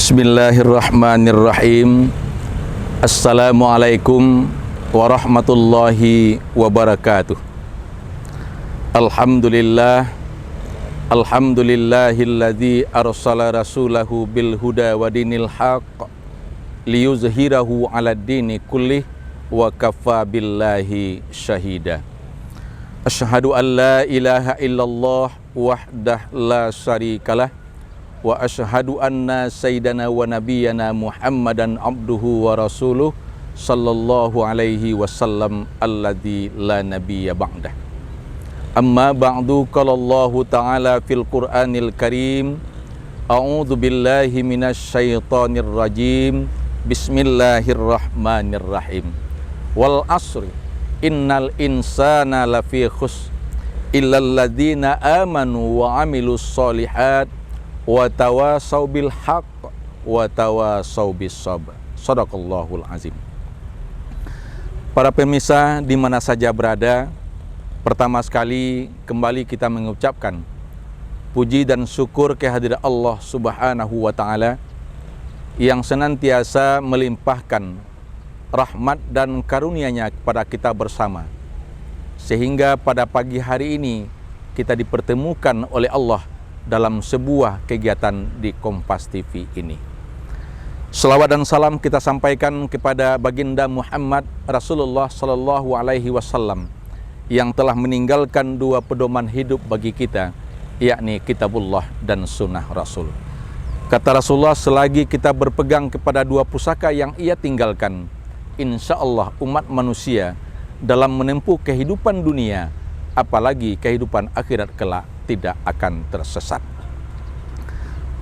Bismillahirrahmanirrahim. Assalamualaikum warahmatullahi wabarakatuh. Alhamdulillahilladzi arsala rasulahu bil huda wa dinil haqq liyuzhirahu 'alad dini kullih wa kafa billahi syahida. Asyhadu an la ilaha illallah wahdah la syarikalah wa asyhadu anna sayyidana wa nabiyyana Muhammadan abduhu wa rasuluh sallallahu alaihi wasallam alladzi la nabiyya ba'dah. Amma ba'du, qala Allah ta'ala fil Qur'anil Karim, a'udzu billahi minasyaitonir rajim. Bismillahirrahmanirrahim. Wal asri innal insana lafi khusr illal ladzina amanu wa amilus solihat wa tawasau bil haqq wa tawasau bis sabr. Shadaqallahul azim. Para pemirsa di mana saja berada, pertama sekali kembali kita mengucapkan puji dan syukur kehadirat Allah Subhanahu wa taala yang senantiasa melimpahkan rahmat dan karunia-Nya kepada kita bersama, sehingga pada pagi hari ini kita dipertemukan oleh Allah dalam sebuah kegiatan di Kompas TV ini. Selawat dan salam kita sampaikan kepada baginda Muhammad Rasulullah Sallallahu Alaihi Wasallam yang telah meninggalkan dua pedoman hidup bagi kita, yakni Kitabullah dan Sunnah Rasul. Kata Rasulullah, selagi kita berpegang kepada dua pusaka yang ia tinggalkan, insya Allah umat manusia dalam menempuh kehidupan dunia, apalagi kehidupan akhirat kelak, tidak akan tersesat.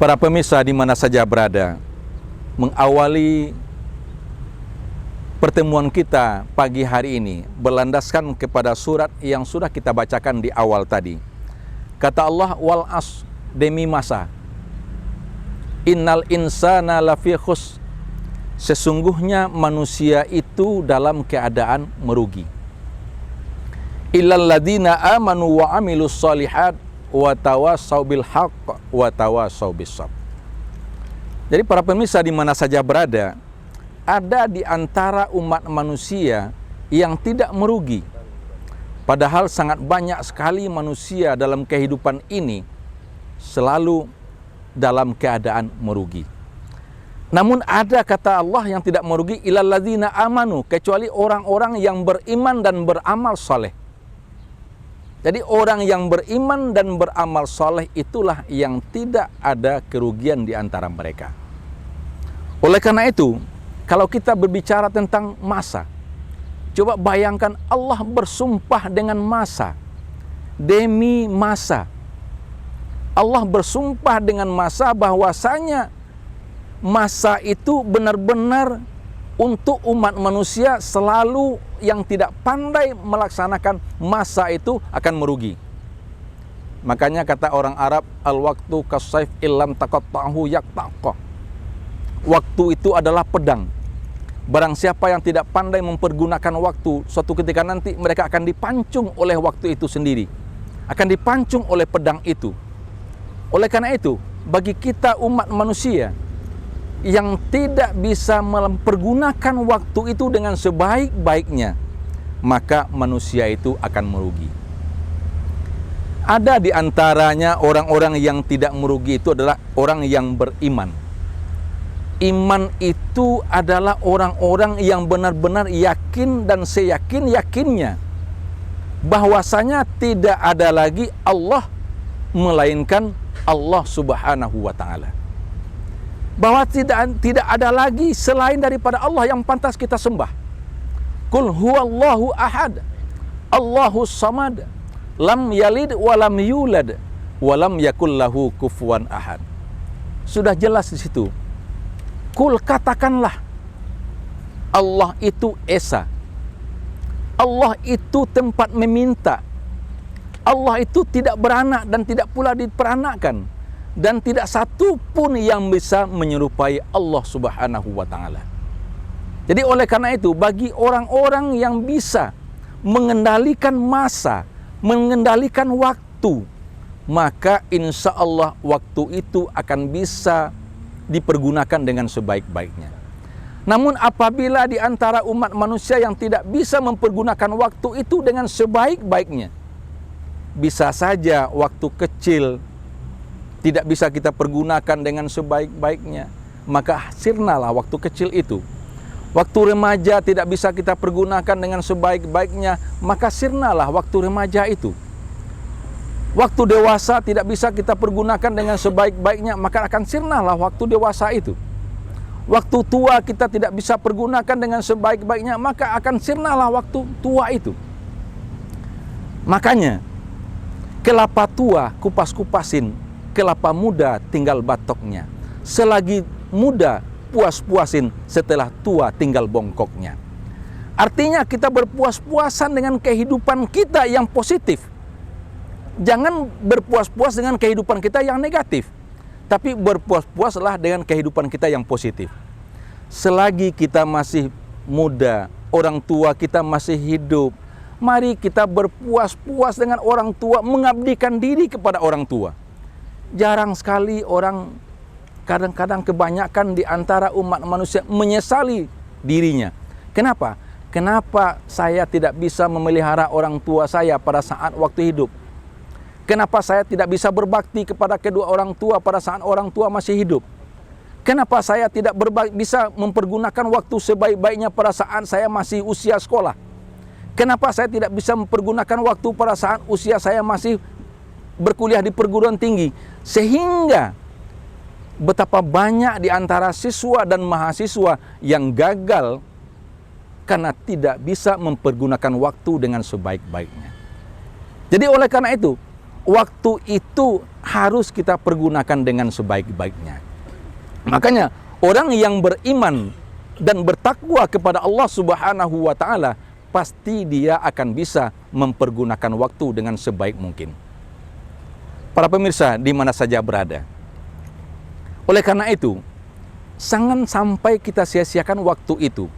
Para pemirsa di mana saja berada, mengawali pertemuan kita pagi hari ini berlandaskan kepada surat yang sudah kita bacakan di awal tadi. Kata Allah, wal as, demi masa, innal insana lafi khusr, sesungguhnya manusia itu dalam keadaan merugi. Illal ladzina amanu wa amilus solihat wa tawasau bil haqq wa tawasau bis sabr. Jadi para pemirsa di mana saja berada, ada di antara umat manusia yang tidak merugi. Padahal sangat banyak sekali manusia dalam kehidupan ini selalu dalam keadaan merugi. Namun ada, kata Allah, yang tidak merugi, illal ladzina amanu, kecuali orang-orang yang beriman dan beramal saleh. Jadi orang yang beriman dan beramal saleh itulah yang tidak ada kerugian di antara mereka. Oleh karena itu, kalau kita berbicara tentang masa, coba bayangkan Allah bersumpah dengan masa, demi masa. Allah bersumpah dengan masa bahwasanya masa itu benar-benar untuk umat manusia selalu yang tidak pandai melaksanakan masa itu akan merugi. Makanya kata orang Arab, al-waktu kasayf illam taqatta'hu yaqta'qa. Waktu itu adalah pedang. Barang siapa yang tidak pandai mempergunakan waktu, suatu ketika nanti mereka akan dipancung oleh waktu itu sendiri, akan dipancung oleh pedang itu. Oleh karena itu, bagi kita umat manusia yang tidak bisa mempergunakan waktu itu dengan sebaik-baiknya, maka manusia itu akan merugi. Ada di antaranya orang-orang yang tidak merugi, itu adalah orang yang beriman. Iman itu adalah orang-orang yang benar-benar yakin dan seyakin-yakinnya bahwasanya tidak ada lagi Allah melainkan Allah Subhanahu wa taala. Bahwa tidak ada lagi selain daripada Allah yang pantas kita sembah. Qul huwallahu ahad, Allahus samad, lam yalid wa lam yulad wa lam yakul lahu kufuwan ahad. Sudah jelas di situ. Qul, katakanlah, Allah itu esa. Allah itu tempat meminta. Allah itu tidak beranak dan tidak pula diperanakkan. Dan tidak satu pun yang bisa menyerupai Allah Subhanahu wa taala. Jadi oleh karena itu, bagi orang-orang yang bisa mengendalikan masa, mengendalikan waktu, maka insya Allah waktu itu akan bisa dipergunakan dengan sebaik-baiknya. Namun apabila di antara umat manusia yang tidak bisa mempergunakan waktu itu dengan sebaik-baiknya, bisa saja waktu kecil tidak bisa kita pergunakan dengan sebaik-baiknya, maka sirnalah waktu kecil itu. Waktu remaja tidak bisa kita pergunakan dengan sebaik-baiknya, maka sirnalah waktu remaja itu. Waktu dewasa tidak bisa kita pergunakan dengan sebaik-baiknya, maka akan sirnalah waktu dewasa itu. Waktu tua kita tidak bisa pergunakan dengan sebaik-baiknya, maka akan sirnalah waktu tua itu. Makanya, kelapa tua kupas-kupasin, kelapa muda tinggal batoknya. Selagi muda, puas-puasin, setelah tua tinggal bongkoknya. Artinya kita berpuas-puasan dengan kehidupan kita yang positif. Jangan berpuas-puas dengan kehidupan kita yang negatif, tapi berpuas-puaslah dengan kehidupan kita yang positif. Selagi kita masih muda, orang tua kita masih hidup, mari kita berpuas-puas dengan orang tua, mengabdikan diri kepada orang tua. Jarang sekali orang, kadang-kadang kebanyakan di antara umat manusia menyesali dirinya. Kenapa? Kenapa saya tidak bisa memelihara orang tua saya pada saat waktu hidup? Kenapa saya tidak bisa berbakti kepada kedua orang tua pada saat orang tua masih hidup? Kenapa saya tidak bisa mempergunakan waktu sebaik-baiknya pada saat saya masih usia sekolah? Kenapa saya tidak bisa mempergunakan waktu pada saat usia saya masih berkuliah di perguruan tinggi? Sehingga betapa banyak di antara siswa dan mahasiswa yang gagal karena tidak bisa mempergunakan waktu dengan sebaik-baiknya. Jadi oleh karena itu, waktu itu harus kita pergunakan dengan sebaik-baiknya. Makanya orang yang beriman dan bertakwa kepada Allah Subhanahu wa taala, pasti dia akan bisa mempergunakan waktu dengan sebaik mungkin. Para pemirsa di mana saja berada. Oleh karena itu, jangan sampai kita sia-siakan waktu itu.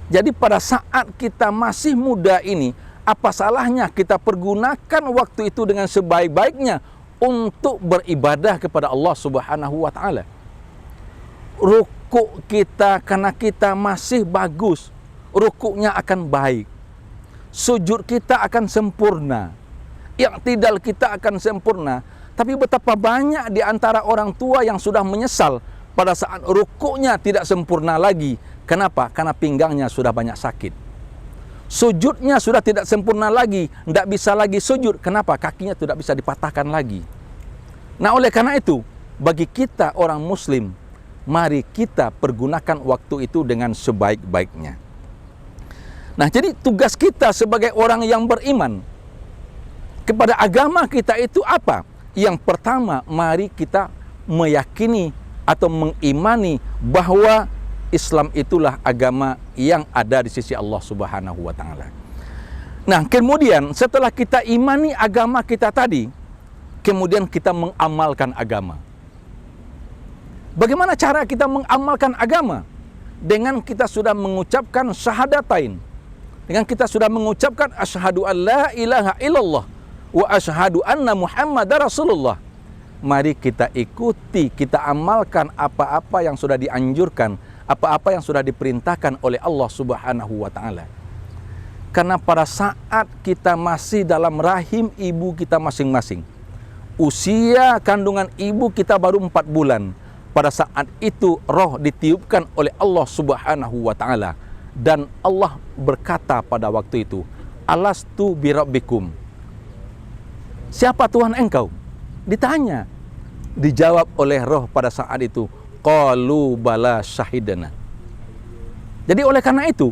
Jadi pada saat kita masih muda ini, apa salahnya kita pergunakan waktu itu dengan sebaik-baiknya untuk beribadah kepada Allah Subhanahu wa taala. Rukuk kita karena kita masih bagus, rukuknya akan baik. Sujud kita akan sempurna. I'tidal kita akan sempurna. Tapi betapa banyak di antara orang tua yang sudah menyesal pada saat rukuknya tidak sempurna lagi. Kenapa? Karena pinggangnya sudah banyak sakit. Sujudnya sudah tidak sempurna lagi, tidak bisa lagi sujud. Kenapa? Kakinya tidak bisa dipatahkan lagi. Nah, oleh karena itu, bagi kita orang muslim, mari kita pergunakan waktu itu dengan sebaik-baiknya. Nah, jadi tugas kita sebagai orang yang beriman kepada agama kita itu apa? Yang pertama, mari kita meyakini atau mengimani bahwa Islam itulah agama yang ada di sisi Allah Subhanahu wa taala. Nah, kemudian setelah kita imani agama kita tadi, kemudian kita mengamalkan agama. Bagaimana cara kita mengamalkan agama? Dengan kita sudah mengucapkan syahadatain. Dengan kita sudah mengucapkan asyhadu an la ilaha illallah wa asyhadu anna Muhammadar Rasulullah. Mari kita ikuti, kita amalkan apa-apa yang sudah dianjurkan, apa-apa yang sudah diperintahkan oleh Allah Subhanahu wa taala. Karena pada saat kita masih dalam rahim ibu kita masing-masing, usia kandungan ibu kita baru 4 bulan, pada saat itu roh ditiupkan oleh Allah Subhanahu wa taala, dan Allah berkata pada waktu itu, alastu birabbikum, siapa Tuhan engkau? Ditanya, dijawab oleh roh pada saat itu, qalu bala syahidana. Jadi oleh karena itu,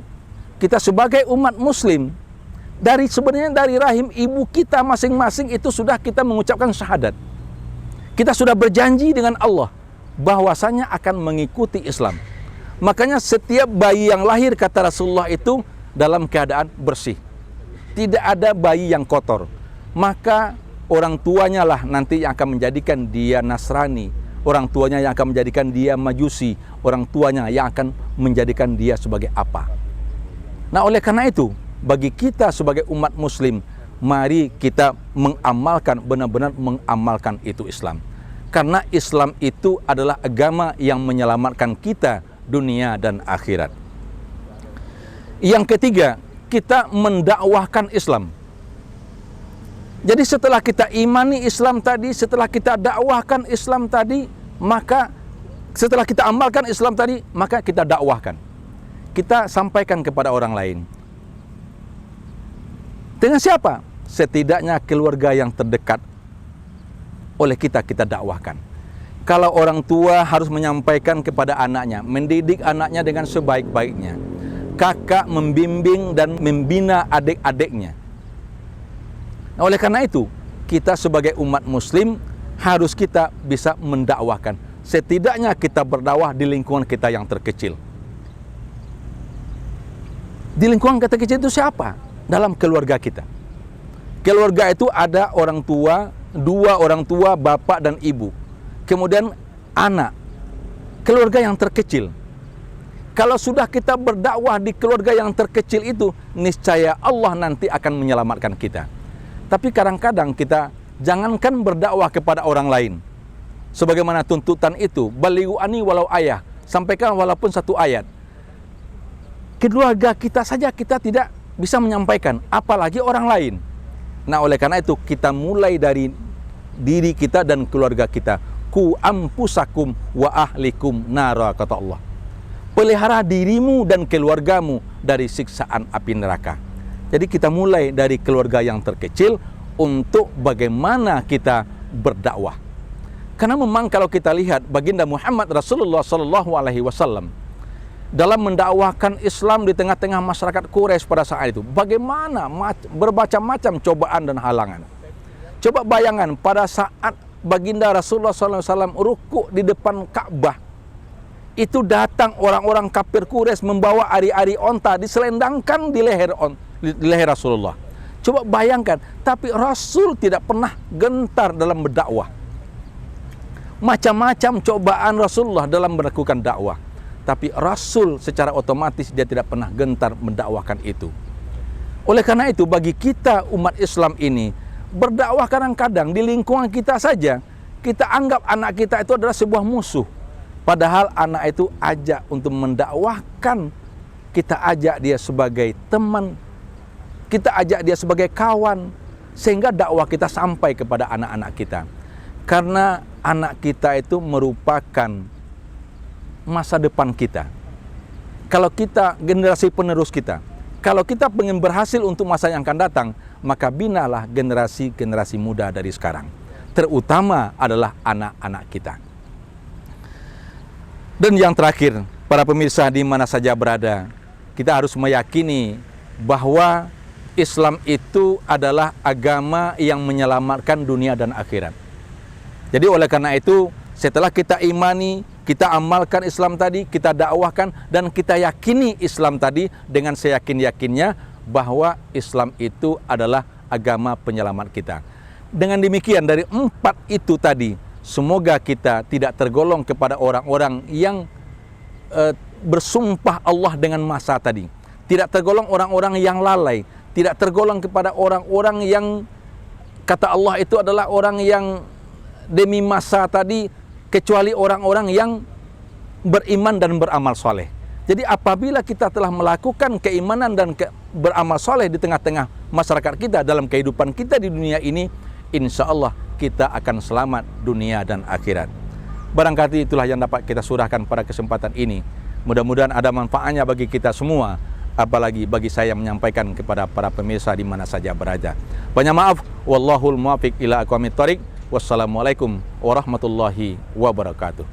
kita sebagai umat muslim, sebenarnya dari rahim ibu kita masing-masing itu sudah kita mengucapkan syahadat. Kita sudah berjanji dengan Allah bahwasanya akan mengikuti Islam. Makanya setiap bayi yang lahir, kata Rasulullah, itu dalam keadaan bersih. Tidak ada bayi yang kotor. Maka orang tuanya lah nanti yang akan menjadikan dia Nasrani, orang tuanya yang akan menjadikan dia Majusi, orang tuanya yang akan menjadikan dia sebagai apa. Nah, oleh karena itu, bagi kita sebagai umat muslim, mari kita mengamalkan, benar-benar mengamalkan itu Islam. Karena Islam itu adalah agama yang menyelamatkan kita dunia dan akhirat. Yang ketiga, kita mendakwahkan Islam. Jadi setelah kita imani Islam tadi, setelah kita dakwahkan Islam tadi, maka setelah kita amalkan Islam tadi, maka kita dakwahkan. Kita sampaikan kepada orang lain. Dengan siapa? Setidaknya keluarga yang terdekat oleh kita dakwahkan. Kalau orang tua harus menyampaikan kepada anaknya, mendidik anaknya dengan sebaik-baiknya. Kakak membimbing dan membina adik-adiknya. Nah, oleh karena itu, kita sebagai umat muslim harus kita bisa mendakwahkan. Setidaknya kita berdakwah di lingkungan kita yang terkecil. Di lingkungan kita terkecil itu siapa? Dalam keluarga kita. Keluarga itu ada orang tua, dua orang tua, bapak dan ibu. Kemudian anak. Keluarga yang terkecil. Kalau sudah kita berdakwah di keluarga yang terkecil itu, niscaya Allah nanti akan menyelamatkan kita. Tapi kadang-kadang kita jangankan berdakwah kepada orang lain. Sebagaimana tuntutan itu, balighu anni walau ayah, sampaikan walaupun satu ayat. Keluarga kita saja kita tidak bisa menyampaikan, apalagi orang lain. Nah, oleh karena itu kita mulai dari diri kita dan keluarga kita. Ku ampusakum wa ahlikum nara, kata Allah. Pelihara dirimu dan keluargamu dari siksaan api neraka. Jadi kita mulai dari keluarga yang terkecil untuk bagaimana kita berdakwah. Karena memang kalau kita lihat baginda Muhammad Rasulullah SAW dalam mendakwahkan Islam di tengah-tengah masyarakat Quraisy pada saat itu, bagaimana bermacam-macam cobaan dan halangan. Coba bayangkan pada saat baginda Rasulullah SAW rukuk di depan Ka'bah, itu datang orang-orang kafir Quraisy membawa ari-ari onta diselendangkan di leher Rasulullah. Coba bayangkan, tapi Rasul tidak pernah gentar dalam berdakwah. Macam-macam cobaan Rasulullah dalam melakukan dakwah, tapi Rasul secara otomatis dia tidak pernah gentar mendakwahkan itu. Oleh karena itu, bagi kita umat Islam ini, berdakwah kadang-kadang di lingkungan kita saja, kita anggap anak kita itu adalah sebuah musuh. Padahal anak itu ajak untuk mendakwahkan, kita ajak dia sebagai teman, kita ajak dia sebagai kawan, sehingga dakwah kita sampai kepada anak-anak kita. Karena anak kita itu merupakan masa depan kita. Kalau kita generasi penerus kita, kalau kita ingin berhasil untuk masa yang akan datang, maka binalah generasi-generasi muda dari sekarang. Terutama adalah anak-anak kita. Dan yang terakhir, para pemirsa di mana saja berada, kita harus meyakini bahwa Islam itu adalah agama yang menyelamatkan dunia dan akhirat. Jadi oleh karena itu, setelah kita imani, kita amalkan Islam tadi, kita dakwahkan, dan kita yakini Islam tadi dengan seyakin-yakinnya bahwa Islam itu adalah agama penyelamat kita. Dengan demikian, dari 4 itu tadi, semoga kita tidak tergolong kepada orang-orang yang bersumpah Allah dengan masa tadi. Tidak tergolong orang-orang yang lalai. Tidak tergolong kepada orang-orang yang kata Allah itu adalah orang yang demi masa tadi, kecuali orang-orang yang beriman dan beramal soleh. Jadi apabila kita telah melakukan keimanan dan beramal soleh di tengah-tengah masyarakat kita dalam kehidupan kita di dunia ini, insya Allah kita akan selamat dunia dan akhirat. Barangkali itulah yang dapat kita surahkan pada kesempatan ini. Mudah-mudahan ada manfaatnya bagi kita semua, apalagi bagi saya menyampaikan kepada para pemirsa di mana saja berada. Banyak maaf, wallahul muwaffiq ila aqwamit thoriq. Wassalamualaikum warahmatullahi wabarakatuh.